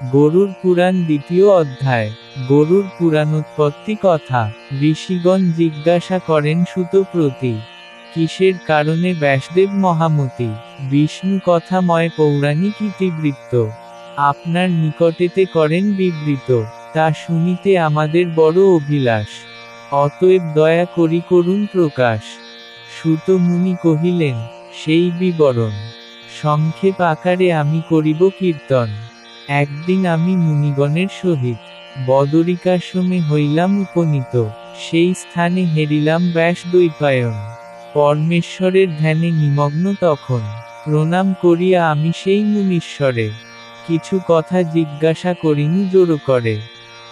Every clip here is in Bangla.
গরুড় পুরাণ দ্বিতীয় অধ্যায়। গরুড় পুরাণোৎপত্তি কথা। ঋষিগণ জিজ্ঞাসা করেন সুত প্রতি, কিসের কারণে ব্যাসদেব মহামতি বিষ্ণু কথাময় পৌরাণিক ইতিবৃত্ত আপনার নিকটেতে করেন বিবৃত, তা শুনিতে আমাদের বড় অভিলাষ। অতএব দয়া করি করুন প্রকাশ। সুত মুনি কহিলেন, সেই বিবরণ সংক্ষেপ আকারে আমি করিব কীর্তন। একদিন আমি মুনিগণের সহিত বদরিকাশ্রমে হইলাম উপনীত, সেই স্থানে হেরিলাম ব্যাস দ্বৈপায়ন। পরমেশ্বরের ধ্যানে নিমগ্ন তখন, প্রণাম করিয়া আমি সেই মুনীশ্বরে কিছু কথা জিজ্ঞাসা করিনু জোর করে।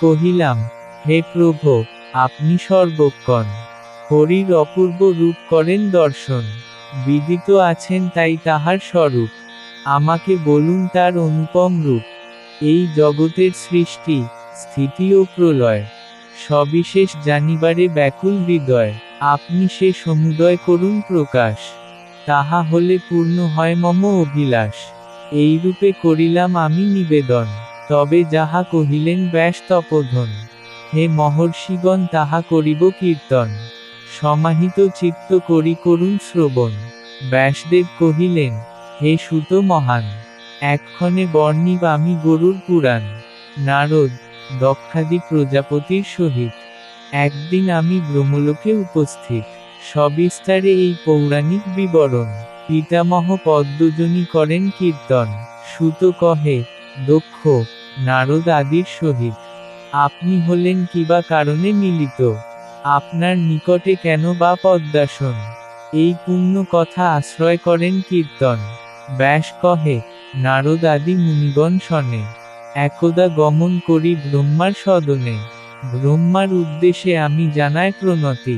কহিলাম, হে প্রভো, আপনি সর্বক্ষণ হরির অপূর্ব রূপ করেন দর্শন, বিদিত আছেন তাই তাহার স্বরূপ। আমাকে বলুন তার অনুপম রূপ। এই জগতের সৃষ্টি, স্থিতি ও প্রলয় সবিশেষ জানিবারে ব্যাকুল হৃদয়। আপনি সে সমুদয় করুন প্রকাশ, তাহা হলে পূর্ণ হয় মম অভিলাষ। এইরূপে করিলাম আমি নিবেদন, তবে যাহা কহিলেন ব্যাস তপোধন। হে মহর্ষিগণ, তাহা করিব কীর্তন, সমাহিত চিত্ত করি করুণ শ্রবণ। ব্যাসদেব কহিলেন, হে সুত মহান, এক্ষণে বর্ণিব আমি গরুড় পুরাণ। নারদ, দক্ষাদি প্রজাপতির সহিত একদিন আমি ব্রহ্মলোকে উপস্থিত, সবিস্তারে এই পৌরাণিক বিবরণ পিতামহ পদ্মজনী করেন কীর্তন। সুত কহে, দক্ষ, নারদ আদির সহিত আপনি হলেন কিবা কারণে মিলিত, আপনার নিকটে কেন বা পদ্মাসন, এই পুণ্য কথা আশ্রয় করেন কীর্তন। ব্যাস কহে, নারদ আদি মুনিগণ শনে একদা গমন করি ব্রহ্মার সদনে। ব্রহ্মার উদ্দেশ্যে আমি জানাই প্রণতি,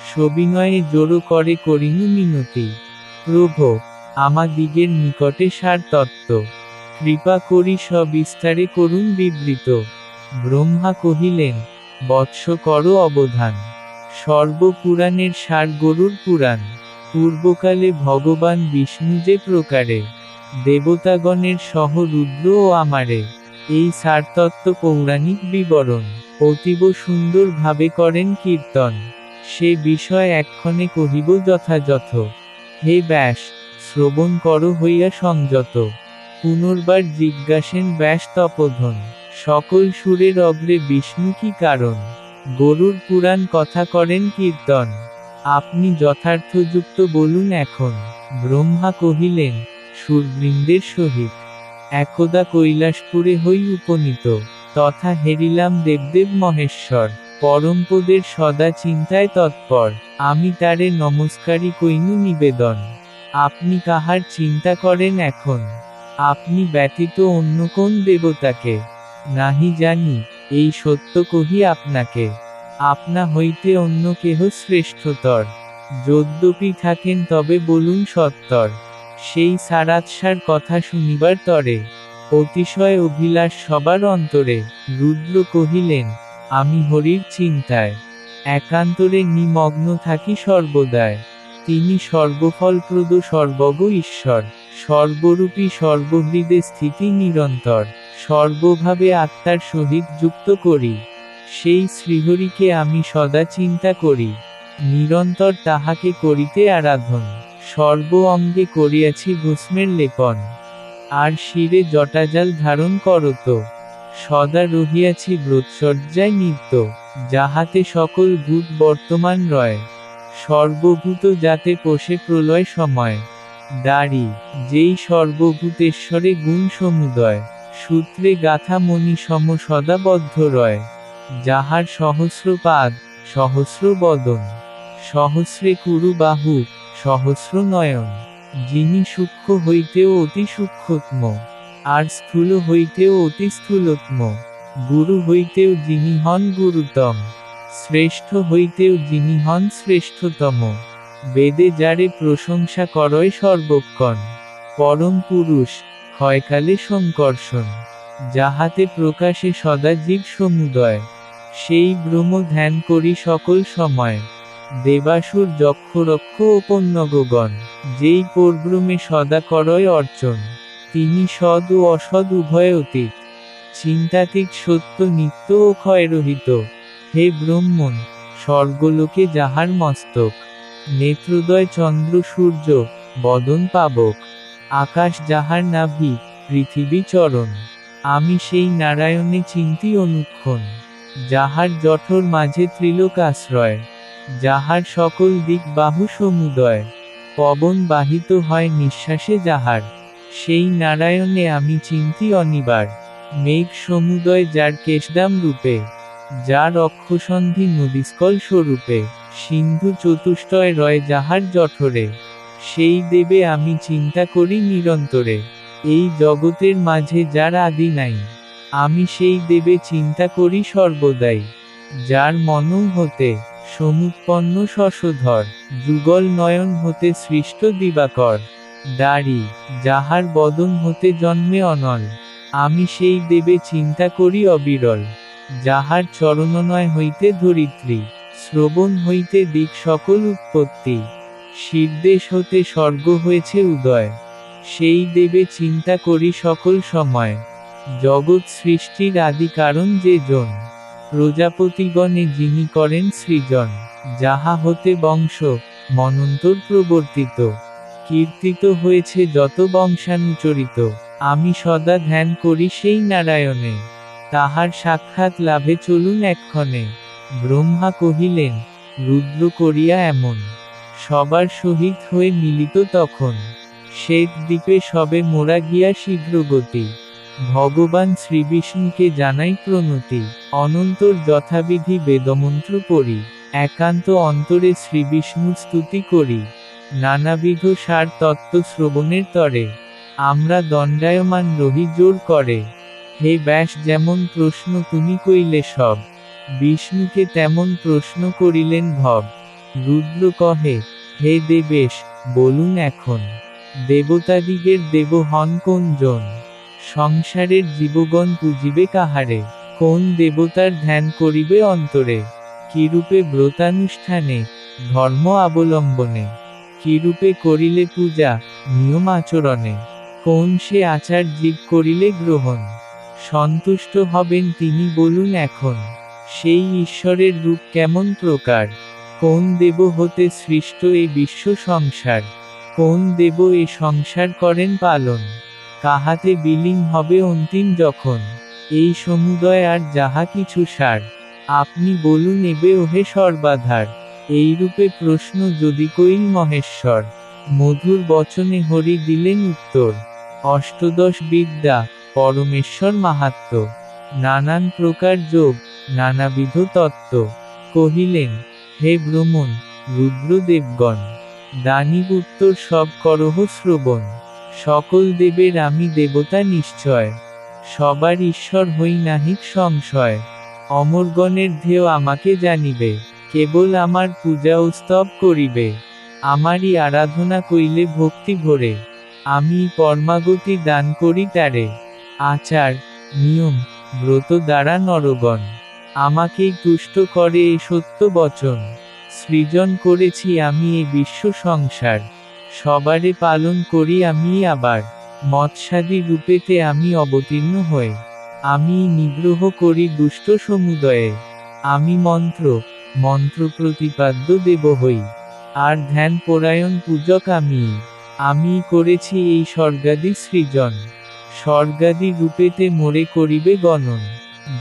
সবিনয়ে জোড় করে করিনু মিনতি। প্রভো, আমাদিগের নিকটে সার তত্ত্ব কৃপা করি সবিস্তারে করুন বিবৃত। ব্রহ্মা কহিলেন, বৎস কর অবধান, সর্বপুরাণের সার গরুড় পুরাণ। পূর্বকালে ভগবান বিষ্ণু যে প্রকারে দেবতাগণের সহ রুদ্র ও আমারে এই সারতত্ত্ব পৌরাণিক বিবরণ অতীব সুন্দর ভাবে করেন কীর্তন, সে বিষয় এক্ষণে কহিব যথাযথ। হে ব্যাস, শ্রবণ কর হইয়া সংযত। পুনর্বার জিজ্ঞাসেন ব্যাস তপোধন, সকল সুরের অগ্রে বিষ্ণু কি কারণ গরুড় পুরাণ কথা করেন কীর্তন, আপনি যথার্থযুক্ত বলুন এখন। ব্রহ্মা কহিলেন, সুরবৃন্দের সহিত একদা কৈলাসপুরে হই উপনীত, তথা হেরিলাম দেবদেব মহেশ্বর। পরমপদের সদা চিন্তায় তৎপর, আমি তারে নমস্কারী কইনু নিবেদন। আপনি কাহার চিন্তা করেন এখন, আপনি ব্যতীত অন্য কোন দেবতাকে নাহি জানি, এই সত্য কহি আপনাকে। আপনা হইতে অন্য কেহ শ্রেষ্ঠতর, যদ্যপি থাকেন তবে বলুন সত্তর। সেই সারাৎসার কথা শুনিবার তরে অতিশয় অভিলাষ সবার অন্তরে। রুদ্র কহিলেন, আমি হরির চিন্তায় একান্তরে নিমগ্ন থাকি সর্বদায়। তিনি সর্বফলপ্রদ সর্বজ্ঞ ঈশ্বর, সর্বরূপী সর্বহৃদে স্থিতি নিরন্তর। সর্বভাবে আত্মার সহিত যুক্ত করি, সেই শ্রীহরিকে আমি সদা চিন্তা করি। নিরন্তর তাহাকে করিতে আরাধন, সর্ব অঙ্গে করিয়াছি ভস্মের লেপন। আর শিরে জটাজাল ধারণ করত, সদা রহিয়াছি ব্রতসজ্জায় নিত্য। যাহাতে সকল ভূত বর্তমান রয়, সর্বভূত যাতে পোষে প্রলয় সময়। দাঁড়ি, যেই সর্বভূতেশ্বরে গুণ সমুদয়, সূত্রে গাথা মণি সম সদা বদ্ধ রয়। যাহার সহস্র পাদ, সহস্র বদন, সহস্রে কুরু বাহু, সহস্র নয়ন। যিনি সূক্ষ্ম হইতেও অতি সূক্ষ্মতম, আর স্থূল হইতেও অতি স্থূলতম। গুরু হইতেও যিনি হন গুরুতম, শ্রেষ্ঠ হইতেও যিনি হন শ্রেষ্ঠতম। বেদে যারে প্রশংসা করয় সর্বক্ষণ, পরম পুরুষ, ক্ষয়কালে সংকর্ষণ। যাহাতে প্রকাশে সদা জীব সমুদয়, সেই ব্রহ্ম ধ্যান করি সকল সময়। দেবাসুর যক্ষ রক্ষ ও পণ্যগণ, যেই পরব্রহ্মে সদা করয় অর্চন। তিনি সদ ও অসদ উভয় অতীত, চিন্তাতীত সত্য নিত্য ও ক্ষয়রহিত। হে ব্রহ্মণ, স্বর্গলোকে যাহার মস্তক, নেত্রোদয় চন্দ্র সূর্য, বদন পাবক, আকাশ যাহার নাভি, পৃথিবী চরণ, আমি সেই নারায়ণে চিন্তি অনুক্ষণ, যাহার জঠর মাঝে ত্রিলোক আশ্রয়, যাহার সকল দিক বাহু সমুদয়, পবন বাহিত হয় নিঃশ্বাসে যাহার, সেই নারায়ণে আমি চিন্তি অনিবার। মেঘ সমুদয় যার কেশদাম রূপে, যার অক্ষসন্ধি নদীস্কল স্বরূপে, সিন্ধু চতুষ্টয় রয় যাহার জঠরে, সেই দেবে আমি চিন্তা করি নিরন্তরে। এই জগতের মাঝে যার আদি নাই, আমি সেই দেবে চিন্তা করি সর্বদাই। যার মনৌ হতে সমুৎপন্ন শশধর, যুগল নয়ন হতে সৃষ্ট দিবাকর, দাড়ি যাহার বদন হতে জন্মে অনল, আমি সেই দেবে চিন্তা করি অবিরল। যাহার চরণনয় হইতে ধরিত্রী, শ্রবণ হইতে দিক সকল উৎপত্তি, শিরদেশ হতে স্বর্গ হয়েছে উদয়, সেই দেবে চিন্তা করি সকল সময়। জগৎ সৃষ্টির আদি কারণ যে জন, প্রজাপতিগণে যিনি করেন সৃজন, যাহা হতে বংশ মনন্তর প্রবর্তিত, কীর্তিত হয়েছে যত বংশানুচরিত, আমি সদা ধ্যান করি সেই নারায়ণে, তাহার সাক্ষাৎ লাভে চলুন এক্ষণে। ব্রহ্মা কহিলেন, রুদ্র করিয়া এমন, সবার সহিত হয়ে মিলিত তখন, শ্বেত দ্বীপে সবে মোরা গিয়া শীঘ্রগতি, ভগবান শ্রীবিষ্ণুকে জানাই প্রণতি, অনন্তর যথাবিধি বেদমন্ত্র পড়ি, একান্ত অন্তরে শ্রীবিষ্ণুর স্তুতি করি, নানাবিধ সার তত্ত্ব শ্রবণের তরে, আমরা দণ্ডায়মান রহি জোর করে। হে ব্যাস, যেমন প্রশ্ন তুমি কইলে সব, বিষ্ণুকে তেমন প্রশ্ন করিলেন ভব। রুদ্র কহে, হে দেবেশ, বলুন এখন, দেবতাদিগের দেব হন কোন জন, সংসারের জীবগণ পুজিবে কাহারে, কোন দেবতার ধ্যান করিবে অন্তরে, কিরূপে ব্রতানুষ্ঠানে ধর্ম অবলম্বনে, কিরূপে করিলে পূজা নিয়ম আচরণে, কোন সে আচার জীব করিলে গ্রহণ, সন্তুষ্ট হবেন তিনি বলুন এখন, সেই ঈশ্বরের রূপ কেমন প্রকার, কোন দেব হতে সৃষ্ট এ বিশ্ব সংসার, কোন দেব এ সংসার করেন পালন, কাহাতে বিলীন হবে অন্তিম যখন, এই সমুদয় আর যাহা কিছু সার, আপনি বলুন এবে ওহে সর্বাধার। এইরূপে প্রশ্ন যদি কইল মহেশ্বর, মধুর বচনে হরি দিলেন উত্তর, অষ্টদশ বিদ্যা পরমেশ্বর মাহাত্ম্য, নানান প্রকার যোগ নানাবিধ তত্ত্ব, কহিলেন, হে ব্রহ্মণ, রুদ্র দেবগণ, দানিব উত্তর সব করহ শ্রবণ, সকল দেবের আমি দেবতা নিশ্চয়, সবার ঈশ্বর হই নাহিক সংশয়, অমরগণের ধ্যেয় আমাকে জানিবে, কেবল আমার পূজা ও স্তব করিবে, আমারই আরাধনা কইলে ভক্তি ভরে, আমি পরমাগতি দান করি তারে, আচার নিয়ম ব্রত দ্বারা নরগণ, আমাকেই তুষ্ট করে এ সত্য বচন, সৃজন করেছি আমি এ বিশ্ব সংসার, সবারে পালন করি আমি আবার, মৎস্যাদি রূপেতে আমি অবতীর্ণ হয়ে, আমি নিগ্রহ করি দুষ্ট সমুদয়ে, আমি মন্ত্র প্রতিপাদ্য দেব হই, আর ধ্যান পরায়ণ পূজক আমি করেছি এই স্বর্গাদি সৃজন, স্বর্গাদি রূপেতে মোরে করিবে গণন,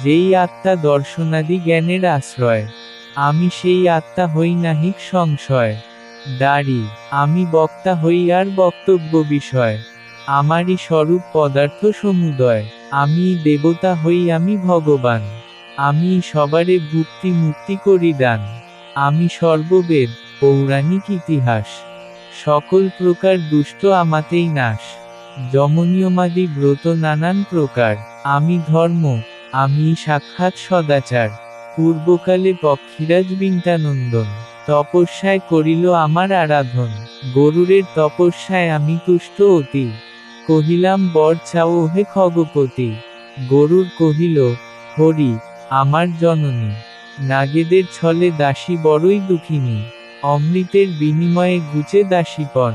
যেই আত্মা দর্শনাদি জ্ঞানের আশ্রয়, আমি সেই আত্মা হই নাহিক সংশয়, দাঁড়ি আমি বক্তা হই আর বক্তব্য বিষয়, আমারই স্বরূপ পদার্থ সমুদয়, আমি দেবতা হই আমি ভগবান, আমি সবারে ভুক্তি মুক্তি করি দান, আমি সর্ববেদ পৌরাণিক ইতিহাস, সকল প্রকার দুষ্ট আমাতেই নাশ, যমনিয়মাদি ব্রত নানান প্রকার, আমি ধর্ম আমি সাক্ষাৎ সদাচার, পূর্বকালে পক্ষীরাজ বিন্তানন্দন, তপস্যায় করিল আমার আরাধন, গরুরের তপস্যায় আমি তুষ্ট অতি, কহিলাম বর চাও হে খগপতি, গরুর কহিল, হরি আমার জননী, নাগেদের ছলে দাসী বড়ই দুঃখিনী, অমৃতের বিনিময়ে ঘুচে দাসীপন,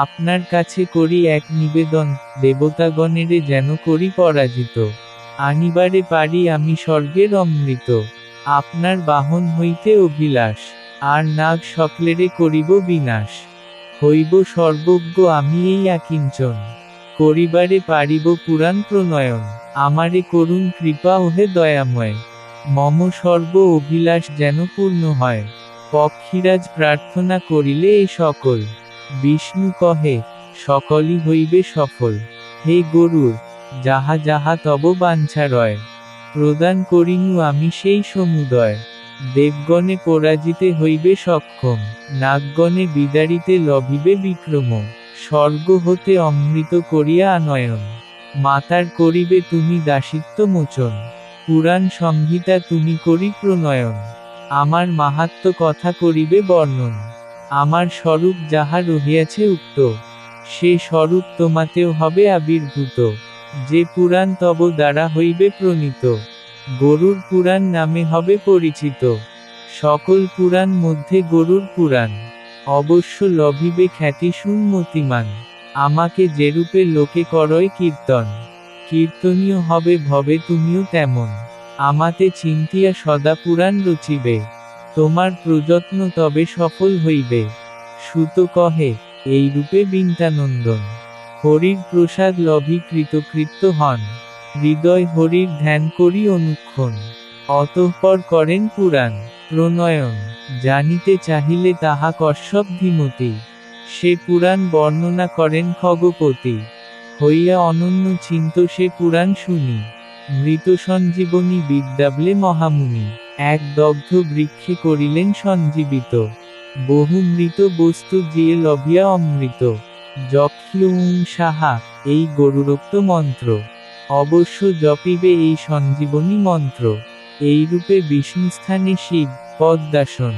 আপনার কাছে করি এক নিবেদন, দেবতাগণেরে যেন করি পরাজিত, আনিবারে পারি আমি স্বর্গের অমৃত। আপনার বাহন হইতে অভিলাষ, আর নাগ সকলেরে করিব বিনাশ। হইব সর্বজ্ঞ আমি এই আকিঞ্চন, করিবারে পারিব পুরাণ প্রণয়ন। আমারে করুণ কৃপা ওহে দয়াময়, মম সর্ব অভিলাষ যেন পূর্ণ হয়। পক্ষীরাজ প্রার্থনা করিলে এ সকল, বিষ্ণু কহে সকলই হইবে সফল। হে গরুর, যাহা যাহা তব বাঞ্ছা রয়, প্রদান করিনু আমি সেই সমুদয়। দেবগণে পরাজিতে হইবে সক্ষম, নাগগণে বিদারিতে লভিবে বিক্রম। স্বর্গ হতে অমৃত করিয়া আনয়ন, মাতার করিবে তুমি দাসিত্ব মোচন। পুরাণ সংহিতা তুমি করি প্রণয়ন, আমার মাহাত্ম্য কথা করিবে বর্ণন। আমার স্বরূপ যাহা রহিয়াছে উক্ত, সে স্বরূপ তোমাতেও হবে আবির্ভূত। যে পুরাণ তব দ্বারা হইবে প্রণীত, গরুর পুরাণ নামে হবে পরিচিত। সকল পুরাণ মধ্যে গরুর পুরাণ, অবশ্য লভিবে খ্যাতি সুমতিমান। আমাকে যেরূপে লোকে করয় কীর্তন, কীর্তনীয় হবে ভবে তুমিও তেমন। আমাতে চিন্তিয়া সদা পুরাণ রচিবে, তোমার প্রযত্ন তবে সফল হইবে। সুত কহে এইরূপে বিন্তানন্দন, হরির প্রসাদ লভি কৃতকৃত্য হন। হৃদয় হরির ধ্যান করি অনুক্ষণ, অতঃপর করেন পুরাণ প্রণয়ন। জানিতে চাহিলে তাহা কশ্যপ ধীমতি, সে পুরাণ বর্ণনা করেন খগপতি। হইয়া অনন্য চিন্ত সে পুরাণ শুনি, মৃত সঞ্জীবনী বিদ্যাবলে মহামুনি। এক দগ্ধ বৃক্ষে করিলেন সঞ্জীবিত, বহু মৃত বস্তু দিয়ে লভিয়া অমৃত। যক্ষীয় সাহা এই গরুরোক্ত মন্ত্র, অবশ্য জপিবে এই সঞ্জীবনী মন্ত্র। এইরূপে বিষ্ণুস্থানে শিব পদ্মাসন,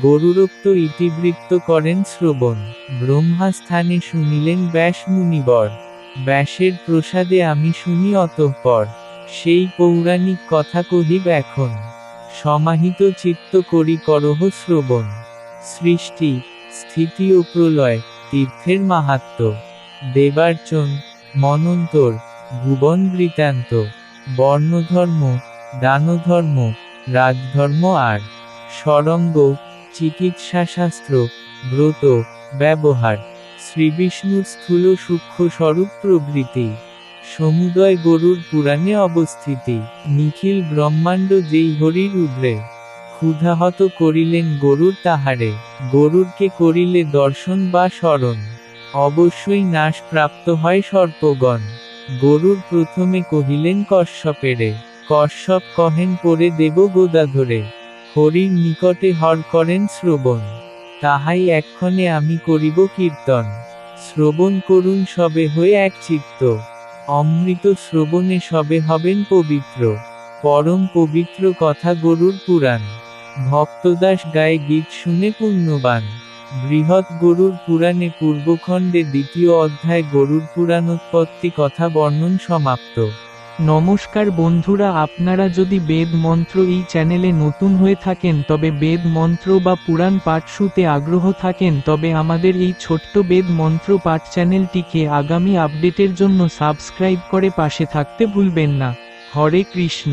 গরুরোক্ত ইতিবৃত্ত করেন শ্রবণ। ব্রহ্মাস্থানে শুনিলেন ব্যাস মুনিবর, ব্যাসের প্রসাদে আমি শুনি অতঃপর। সেই পৌরাণিক কথা কহিব এখন, সমাহিত চিত্ত করি করহ শ্রবণ। সৃষ্টি স্থিতি ও প্রলয়, তীর্থের মাহাত্ম্য, দেবার্চন মনন্তর, ভুবন বৃত্তান্ত। বর্ণধর্ম দানধর্ম রাজধর্ম আর সরঙ্গ, চিকিৎসাশাস্ত্র ব্রত ব্যবহার। শ্রীবিষ্ণুর স্থূল সূক্ষ্ম স্বরূপ প্রভৃতি, সমুদয় গরুর পুরাণে অবস্থিতি। নিখিল ব্রহ্মাণ্ড যেই হরির উদ্রে, ক্ষুধাহত করিলেন গরুর তাহারে। গরুরকে করিলে দর্শন বা স্মরণ, অবশ্যই নাশ প্রাপ্ত হয় সর্পগণ। গরুর প্রথমে কহিলেন কশ্যপেরে, কশ্যপ কহেন পরে দেব গোদাধরে। হরির নিকটে হর করেন শ্রবণ, তাহাই এক্ষণে আমি করিব কীর্তন। শ্রবণ করুন সবে হয়ে এক চিত্ত, অমৃত শ্রবণে সবে হবেন পবিত্র। পরম পবিত্র কথা গরুর পুরাণ, ভক্তদাস গায়ে গীত শুনে পুণ্যবান। বৃহৎ গরুর পুরাণে পূর্বখণ্ডে দ্বিতীয় অধ্যায় গরুর পুরাণোৎপত্তি কথা বর্ণন সমাপ্ত। নমস্কার বন্ধুরা, আপনারা যদি বেদ মন্ত্র এই চ্যানেলে নতুন হয়ে থাকেন তবে বেদ মন্ত্র বা পুরাণ পাঠ শুনতে আগ্রহ থাকেন তবে আমাদের এই ছোট্ট বেদ মন্ত্র পাঠ চ্যানেলটিকে আগামী আপডেটের জন্য সাবস্ক্রাইব করে পাশে থাকতে ভুলবেন না। হরে কৃষ্ণ।